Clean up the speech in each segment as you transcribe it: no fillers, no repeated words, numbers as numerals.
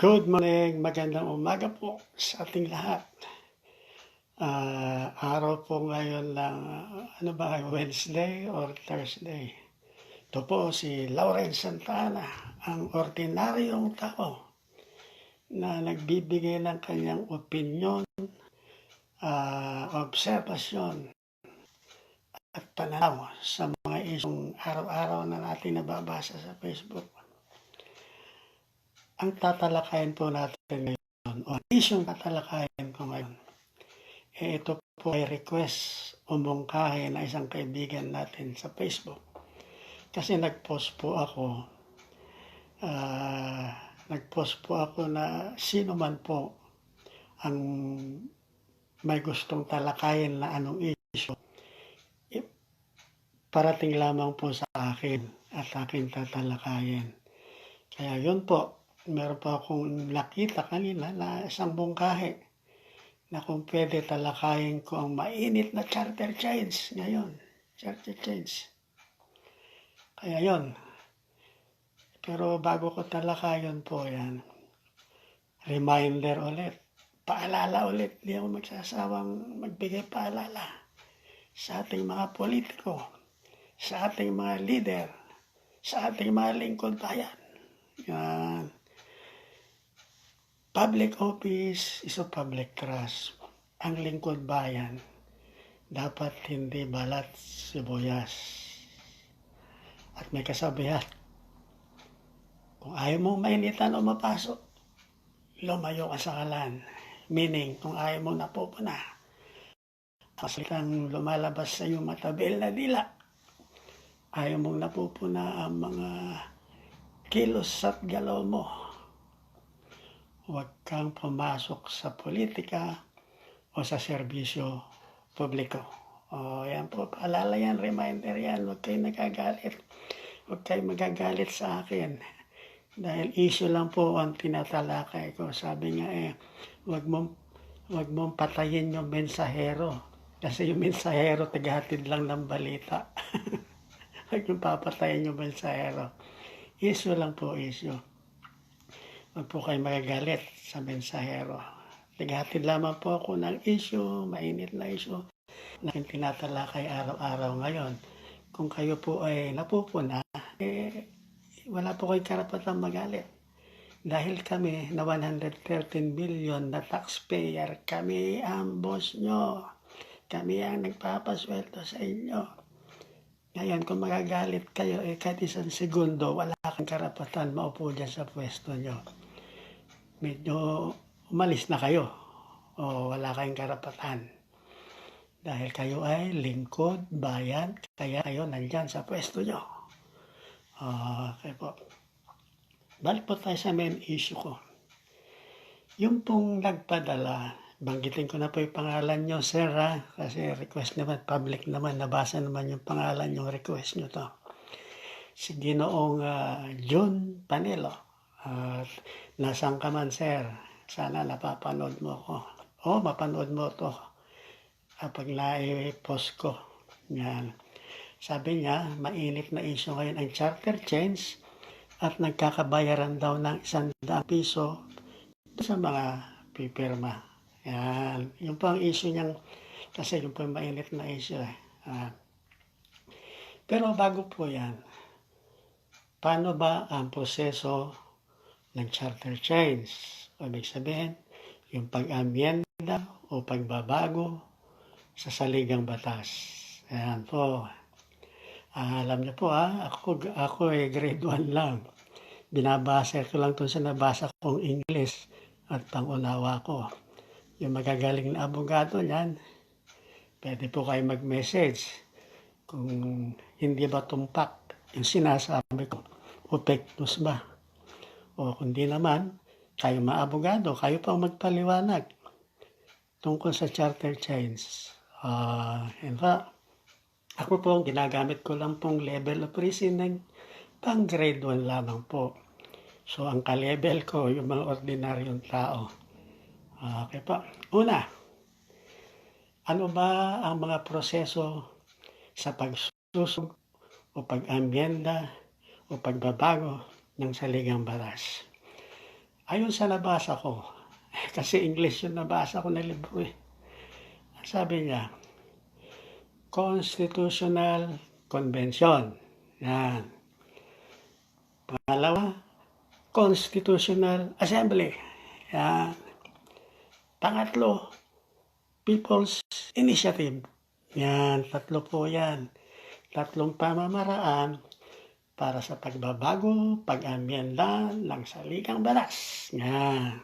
Good morning, magandang umaga po sa ating lahat. Araw po ngayon ng Wednesday or Thursday. Ito po si Lauren Santana, ang ordinaryong tao na nagbibigay ng kanyang opinyon, obserbasyon at pananaw sa mga isyong araw-araw na natin nababasa sa Facebook. Ang tatalakayin po natin ngayon, o isyong tatalakayin ko ngayon, ito po ay request o mungkahi na isang kaibigan natin sa Facebook. Kasi nag-post po ako na sino man po ang may gustong talakayin na anong issue, parating lamang po sa akin at aking tatalakayin. Kaya yun po, meron po akong nakita kanina na isang mungkahi na kung pwede talakayin ko ang mainit na charter change ngayon. Charter change. Kaya yon. Pero bago ko talakayin po yan, reminder ulit. Paalala ulit. Hindi ako magsasawang magbigay paalala sa ating mga politiko, sa ating mga leader, sa ating mga lingkod bayan. Yan. Public office is a public trust. Ang lingkod bayan, dapat hindi balat sibuyas. At may kasabihan, kung ayaw mong mainitan o mapasok, lumayo ka sa kalan. Meaning, kung ayaw mong napupuna, kasi kang lumalabas sa iyong matabil na dila, ayaw mong napupuna ang mga kilos at galaw mo, huwag kang pumasok sa politika o sa serbisyo publiko. Yan po, paalala yan, reminder yan, huwag kayong nagagalit. Huwag kayong magagalit sa akin. Dahil issue lang po ang tinatalakay ko. Sabi nga huwag mong patayin yung mensahero. Kasi yung mensahero, tagahatid lang ng balita. Huwag mong papatayin yung mensahero. Issue lang po, issue. Huwag po kayo magagalit sa mensahero. Naghatid lamang po ako ng issue, mainit na issue, na tinatalakay araw-araw ngayon. Kung kayo po ay napupuna, wala po kayo karapatang magalit. Dahil kami na 113 billion na taxpayer, kami ang boss nyo. Kami ang nagpapasweldo sa inyo. Ngayon, kung magagalit kayo, kahit isang segundo, wala kang karapatan maupo dyan sa pwesto nyo. Medyo umalis na kayo o wala kayong karapatan. Dahil kayo ay lingkod, bayan, kaya kayo nandyan sa pwesto nyo. Okay po. Balik po tayo sa main issue ko. Yung pong nagpadala, banggitin ko na po yung pangalan nyo, sir, kasi request naman, public naman, nabasa naman yung pangalan yung request nyo to. Si Ginoong June Panelo. Nasaan ka man, sir? Sana napapanood mo ko. Mapanood mo to pag na-post ko. Yan. Sabi niya, mainit na issue ngayon ang charter change at nagkakabayaran daw ng 100 piso sa mga pipirma. Yan. Yung po ang issue niyang, kasi yung po yung mainit na issue. Pero bago po yan, paano ba ang proseso ng charter change? Ibig sabihin, yung pag-amyenda o pagbabago sa saligang batas. Ayan po. Alam niyo po ako ay grade 1 lang. Binabasa ko lang itong sa nabasa kong English at pangunawa ko. Yung magagaling na abogado niyan, pwede po kayo mag-message kung hindi ba tumpak yung sinasabi ko. O fake news ba? O kundi naman, kayo maabogado, kayo pang magpaliwanag tungkol sa charter change. In fact, ako po, ginagamit ko lang pong level of reasoning pang grade 1 lamang po. So, ang ka-level ko, yung mga ordinaryong tao. Okay po. Una, ano ba ang mga proseso sa pagsusog o pag-amyenda o pagbabago ng saligang batas? Ayon sa nabasa ko, kasi English yung nabasa ko na libro eh. Sabi niya, Constitutional Convention. Yan. Pangalawa, Constitutional Assembly. Yan. Pangatlo, People's Initiative. Yan, tatlo po yan. Tatlong pamamaraan para sa pagbabago, pag-amyenda ng saligang batas. Yan.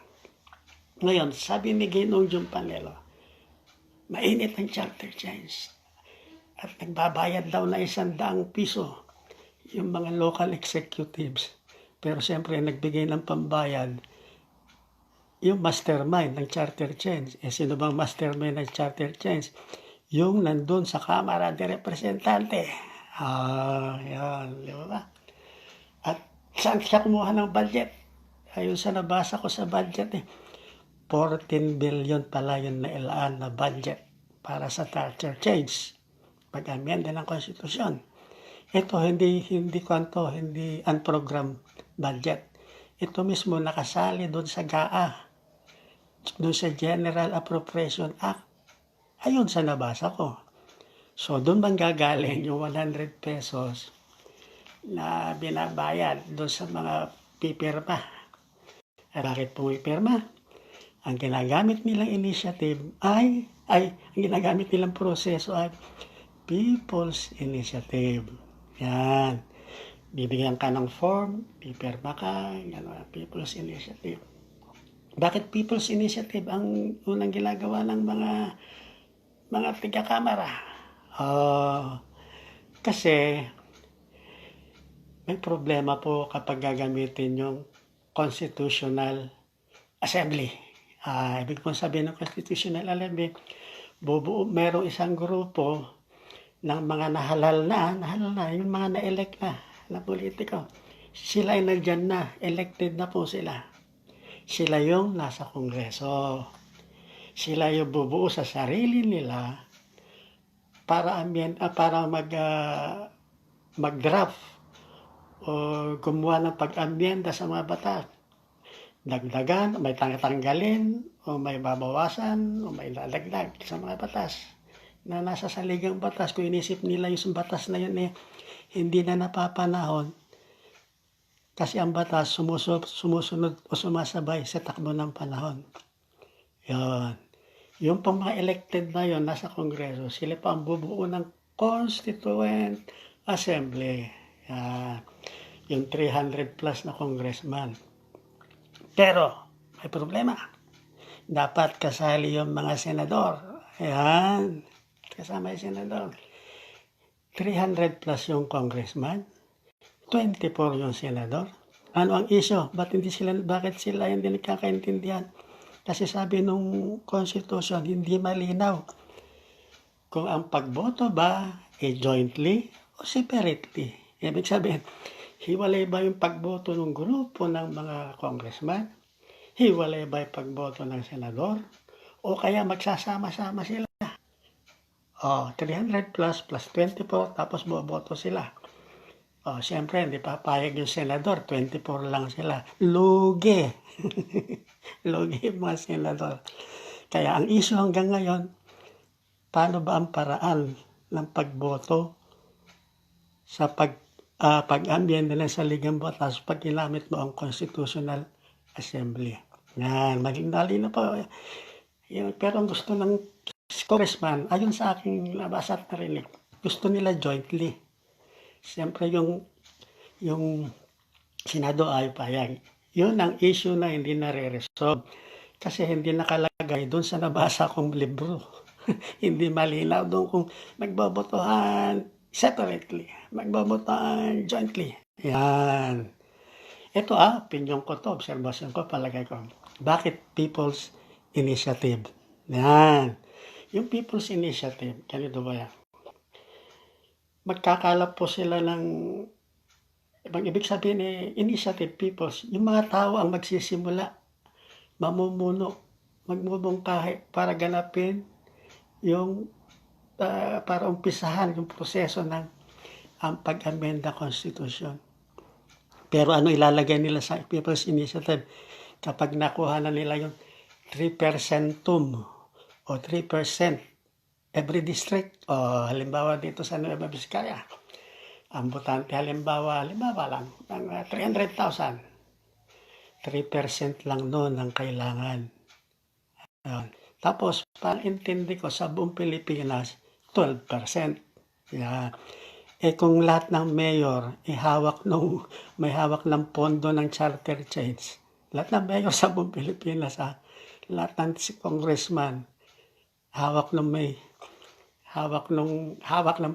Ngayon, sabi ni Ginoong Jumpanelo, mainit ang charter change. At nagbabayad daw na 100 piso yung mga local executives. Pero siyempre, nagbigay ng pambayad yung mastermind ng charter change. Sino bang mastermind ng charter change? Yung nandun sa Kamara de Representante. Yan, di ba? At saan siya kumuha ng budget? Ayun sa nabasa ko sa budget 14 billion pala yun na ilaan na budget para sa charter change. Pag-amyenda ng konstitusyon. Ito hindi unprogrammed budget. Ito mismo nakasali doon sa GAA, doon sa General Appropriation Act. Ayun sa nabasa ko. So doon bang gagaling yung 100 pesos na binabayad doon sa mga pipirma? Bakit pumipirma? Ang ginagamit nilang initiative ang ginagamit nilang proseso ay People's Initiative. Yan. Bibigyan ka ng form, pipirma ka, People's Initiative. Bakit People's Initiative ang unang ginagawa ng mga tiga-kamara? Kasi may problema po kapag gagamitin yung Constitutional Assembly. Ibig pong sabihin ng Constitutional Assembly, merong isang grupo ng mga nahalal na, yung mga na-elect na politiko. Sila ay nandyan na, elected na po sila. Sila yung nasa Kongreso. Sila yung bubuo sa sarili nila para mag-draft o gumawa ng pag-amyenda sa mga batas. Dagdagan, may tanggalin, o may babawasan, o may lalagdag sa mga batas na nasa saligang batas. Kung inisip nila yung batas na yun hindi na napapanahon kasi ang batas sumusunod o sumasabay sa takbo ng panahon. Yun. Yung pang mga elected na yun nasa Kongreso, sila pa ang bubuo ng Constituent Assembly. Yung 300 plus na congressman. Pero may problema. Dapat kasali yung mga senador. Ayan. Kasama yung senador. 300 plus yung congressman. 24 yung senador. Ano ang issue? Bakit sila hindi nagkakaintindihan? Kasi sabi nung Constitution, hindi malinaw kung ang pagboto ba jointly o separately. Ibig sabihin, hiwalay ba yung pagboto ng grupo ng mga congressman? Hiwalay ba yung pagboto ng senador? O kaya magsasama-sama sila? 300 plus 24, tapos boboto sila. Siyempre, hindi papayag yung senador, 24 lang sila. Lugi. Lugi yung mga senador. Kaya ang issue hanggang ngayon, paano ba ang paraan ng pagboto sa pag-amyenda ng saligang batas pag ginamit mo ang Constitutional Assembly? Yan, maging dali na po. Pero ang gusto ng congressman, ayon sa aking nabasa at narinig, gusto nila jointly. Siyempre yung Senado ay payag. Yun ang issue na hindi nare-resolve. Kasi hindi nakalagay doon sa nabasa kong libro. Hindi malinaw doon kung magbobotohan separately, magbobotohan jointly. Yan. Ito opinion ko to, observation ko, palagay ko. Bakit People's Initiative? Yan. Yung People's Initiative, ganito ba yan? Magkakalap po sila ng, ibig sabihin initiative peoples, yung mga tao ang magsisimula, mamumuno, magmumungkahi para ganapin yung, para umpisahan yung proseso ng pag-amenda Constitution. Pero ano ilalagay nila sa People's Initiative? kapag nakuha na nila yung 3% o 3% every district, o halimbawa dito sa Nueva Vizcaya, ang botante halimbawa lang, ng 300,000, 3% lang noon ang kailangan. Tapos, intindi ko sa buong Pilipinas, 12%. Yeah. Kung lahat ng mayor may hawak ng pondo ng charter change, lahat ng mayor sa buong Pilipinas, lahat ng congressman, hawak ng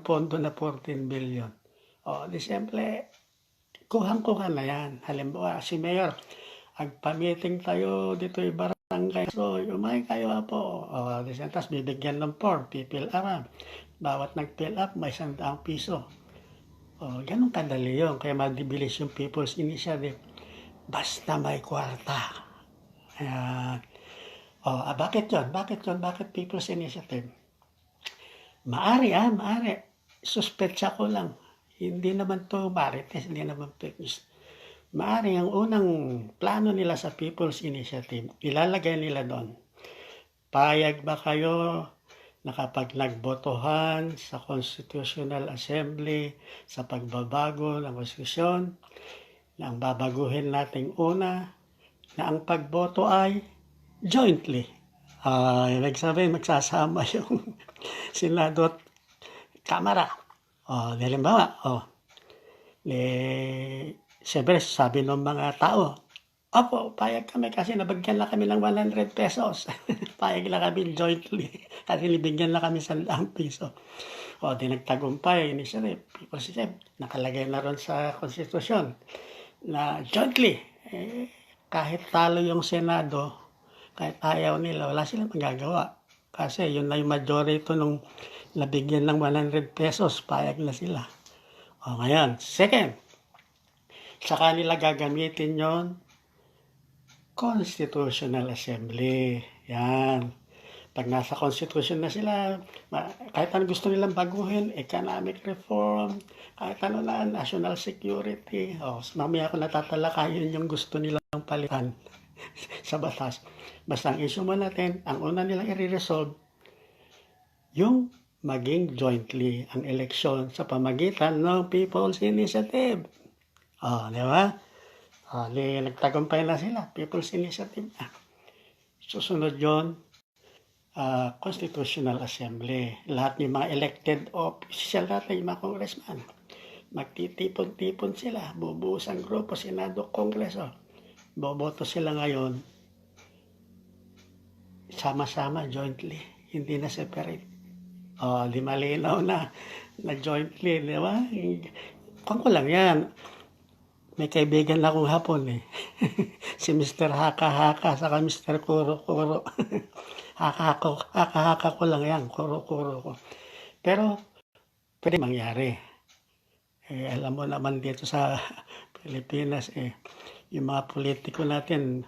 pondo na 14 billion. Di siyempre, kuhang-kuha na yan. Halimbawa, si mayor, agpa-meeting tayo dito yung barangay, so umay kayo po. Tapos bibigyan ng form, pipil up. Bawat nag-fill up, may 100 piso. Ganun kadali yun. Kaya madibilis yung People's Initiative. Basta may kwarta. Bakit yun? Bakit People's Initiative? Maari. Suspetsa ko lang. Hindi naman to marites, hindi naman fake news. Maari ang unang plano nila sa People's Initiative, ilalagay nila doon. Payag ba kayo na kapag nagbotohan sa Constitutional Assembly sa pagbabago ng konstitusyon, na ang babaguhin nating una, na ang pagboto ay jointly. Ibig sabihin, magsasama yung Senado at Kamara. Halimbawa, siyempre, sabi ng mga tao, opo, payag kami kasi nabigyan na kami ng 100 pesos. Payag na kami jointly kasi nabigyan na kami 100 piso. Di nagtagumpay, initiative, People's Initiative, nakalagay na ron sa konstitusyon na jointly, kahit talo yung Senado, kahit ayaw nila, wala silang magagawa. Kasi yun na yung majority nung nabigyan ng 100 pesos, payag na sila. Ngayon, second, sa kanila gagamitin yon Constitutional Assembly. Yan. Pag nasa Constitution na sila, kahit ano gusto nilang baguhin, economic reform, kahit ano na, national security. Mamaya ko natatalakayin yung gusto nilang palitan sa batas. Basta ang issue mo natin, ang una nilang i-resolve, yung maging jointly ang eleksyon sa pamagitan ng People's Initiative. Di ba? Nagtagumpay na sila, People's Initiative. Susunod yon Constitutional Assembly. Lahat ng mga elected official natin, yung mga congressman, magtitipon-tipon sila, bubuos ang grupo, Senado, Kongreso. Boboto sila ngayon, sama-sama, jointly, hindi na separate. Di malinaw na jointly, di ba? Kung ko lang yan, may kaibigan na akong hapon si Mr. Haka-Haka saka Mr. Kuro-Kuro. Haka-haka ko lang yan, Kuro-Kuro ko. Pero, pwede mangyari. Alam mo naman dito sa Pilipinas, yung mga politiko natin,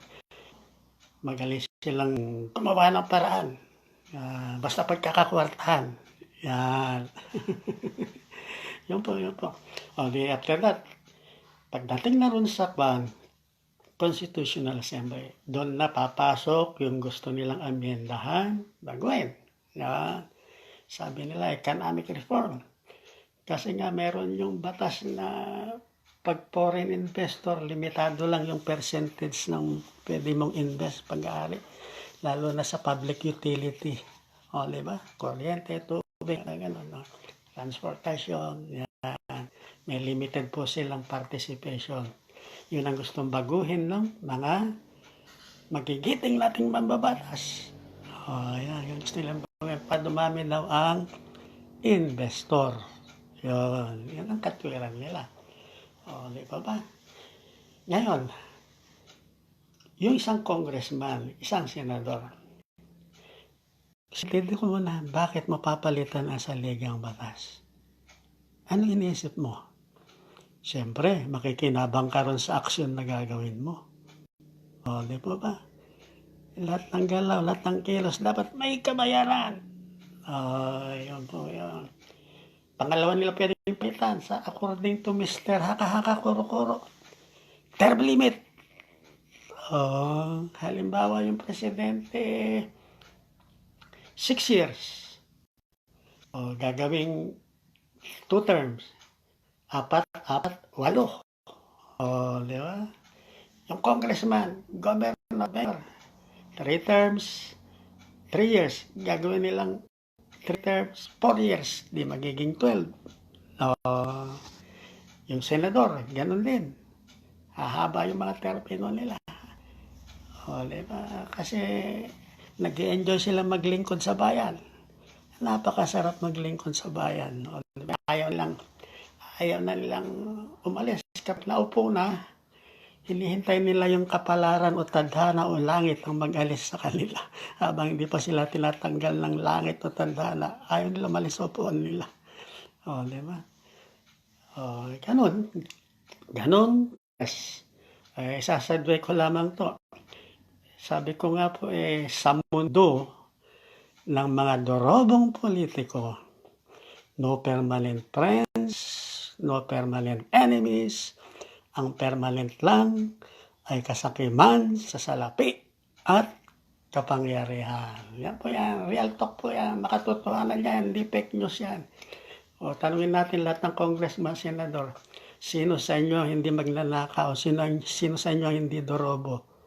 magaling silang gumawa ng paraan. Basta pagkakakwartahan. Yan. Yun po. After that, pagdating na ron sa Constitutional Assembly, doon na papasok yung gusto nilang amyendahan, baguhin. Sabi nila, economic reform. Kasi nga meron yung batas na pag foreign investor, limitado lang yung percentage ng pwede mong invest pag-aari. Lalo na sa public utility. Diba? Kuryente, tubig, gano'n. Transportation, yan. May limited po silang participation. Yun ang gustong baguhin ng mga magigiting nating mambabatas. Yan. Yung gusto nilang baguhin. Padumami daw ang investor. Yun. Yan ang katwiran nila. Di ba? Ngayon, yung isang congressman, isang senador, hindi ko muna, bakit mapapalitan ang saligang batas? Ano iniisip mo? Siyempre, makikinabang ka ron sa aksyon na gagawin mo. Di ba? Lahat ng galaw, lahat ng kilos, dapat may kabayaran. Yun po, yun. Pangalawa nila pwede palitan sa according to Mr. Haka-Haka Kuro-Kuro. Term limit. Halimbawa yung presidente, 6 years. Gagawing 2 terms. 4, 8. Di ba? Yung congressman, governor, 3 terms, 3 years. Gagawin nilang 3 terms, 4 years. Di magiging 12. Yung senador, ganun din. Hahaba yung mga termino nila. Diba? Kasi nag-enjoy sila maglingkod sa bayan. Napakasarap maglingkod sa bayan. Diba? Ayaw na nilang umalis. Kapag naupo na, hinihintay nila yung kapalaran o tadhana o langit ang mag-alis sa kanila. Habang hindi pa sila tinatanggal ng langit o tadhana, ayaw nila umalis sa upuan nila. Diba? Ganon. Yes. Sasadway ko lamang to. Sabi ko nga po, sa mundo ng mga dorobong politiko, no permanent friends, no permanent enemies. Ang permanent lang ay kasakiman sa salapi at kapangyarihan. Yan po yan. Real talk po yan. Makatotohanan yan. Hindi fake news yan. Tanungin natin lahat ng congressman, senador. Sino sa inyo hindi magnanakaw? Sino sa inyo hindi dorobo?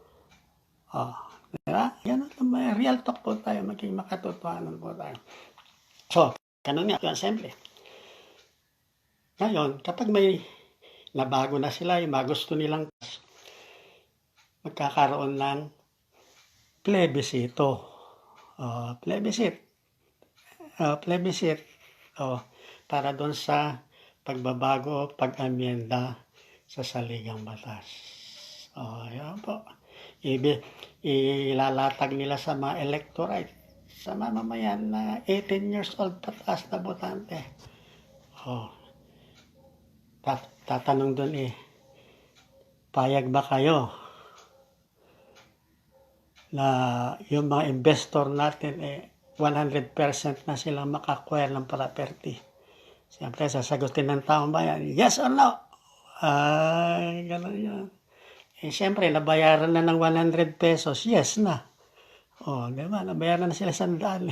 Diba? Yan ang real talk po tayo. Maging makatotohanan po tayo. So, ganun yan. Simple. Ngayon, kapag may nabago na sila, yung gusto nilang magkakaroon ng plebisito. Plebiscite. Para doon sa pagbabago, pag-amyenda sa saligang batas. Yan po. Ilalatag nila sa mga electorate, sa mamamayan na 18 years old pataas na botante. Tatanong doon payag ba kayo na yung mga investor natin 100% na silang makakwire ng property? Siyempre, sasagutin ng taong bayan, yes or no? Gano'n yun. Siyempre, nabayaran na ng 100 pesos, yes na. Diba? Nabayaran na sila 100.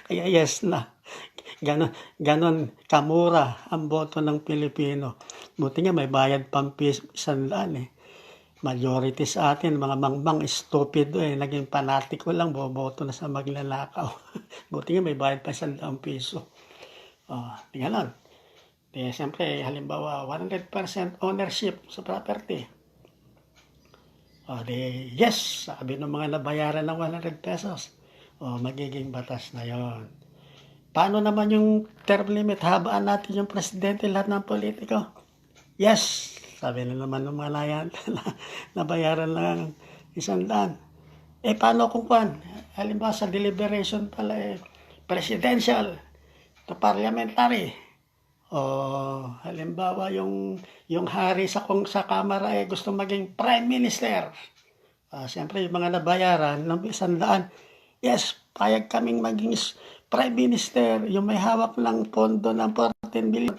Kaya yes na. Ganon kamura ang boto ng Pilipino. Buti nga may bayad pang 100. Majority sa atin, mga mangmang stupid naging panatiko lang, boboto na sa magnanakaw. Buti nga may bayad pa 100 piso. Ganon. Siyempre, halimbawa, 100% ownership sa property. Yes, sabi ng mga nabayaran ng 100 pesos. Magiging batas na yon. Paano naman yung term limit? Habaan natin yung presidente, lahat ng politiko. Yes, sabi na naman ng mga layan, nabayaran lang 100. Paano kung halimbawa sa deliberation pala, presidential to parliamentary. Halimbawa yung hari sa kamara gusto maging prime minister. Siyempre yung mga nabayaran ng 100, yes, payag kaming maging prime minister, yung may hawak ng pondo ng 14 billion.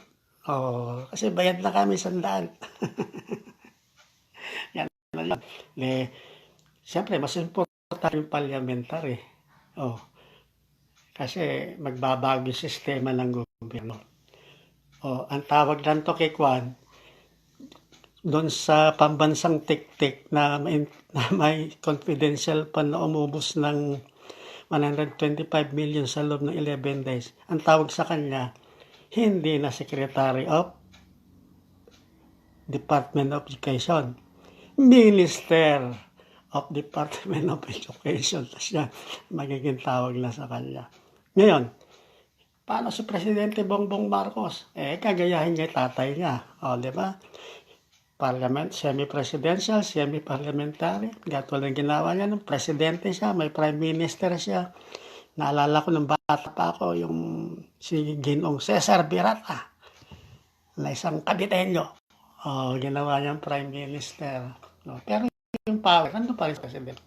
Kasi bayad na kami 100. Yan. Siyempre, mas importante yung parliamentary. Kasi magbabago yung sistema ng gobyerno. Ang tawag lang to kay Kwan, doon sa pambansang tik-tik na may confidential pa na umubos ng 125 million sa loob ng 11 days. Ang tawag sa kanya, hindi na Secretary of Department of Education, Minister of Department of Education. Tapos yan, magiging tawag na sa kanya. Ngayon, paano si Presidente Bongbong Marcos? Kagayahin niya tatay niya. Di ba? Parliament, semi-presidential, semi-parliamentary. Katulad ng ginawa niya nung presidente siya, may prime minister siya. Naalala ko nung bata pa ako, yung si Ginoong Cesar Birata, na isang kabitenyo. Ginawa niyang prime minister. Pero yung power, nandun pa rin sa presidente.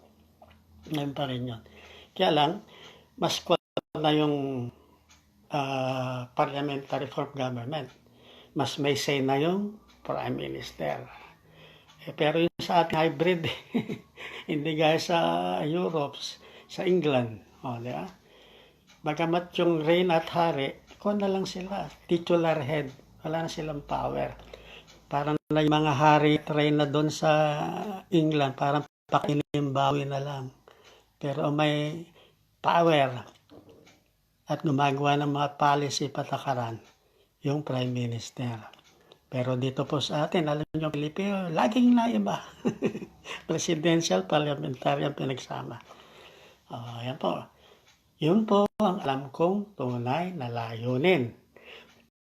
Nandun pa rin yun. Kaya lang, mas na yung parliamentary form of government. Mas may say na yung prime minister. Pero yung sa ating hybrid. Hindi gaya sa Europe, sa England. O, di ba? Bagamat yung reign at hari, kung na lang sila, titular head. Wala na silang power. Parang na yung mga hari train na doon sa England, parang pakinimbawi na lang. Pero may power at gumagawa ng mga policy patakaran yung Prime Minister. Pero dito po sa atin, alam nyo, Pilipino, laging naiba. Presidential, parliamentary ang pinagsama. Yan po. Yun po ang alam kong tunay na layunin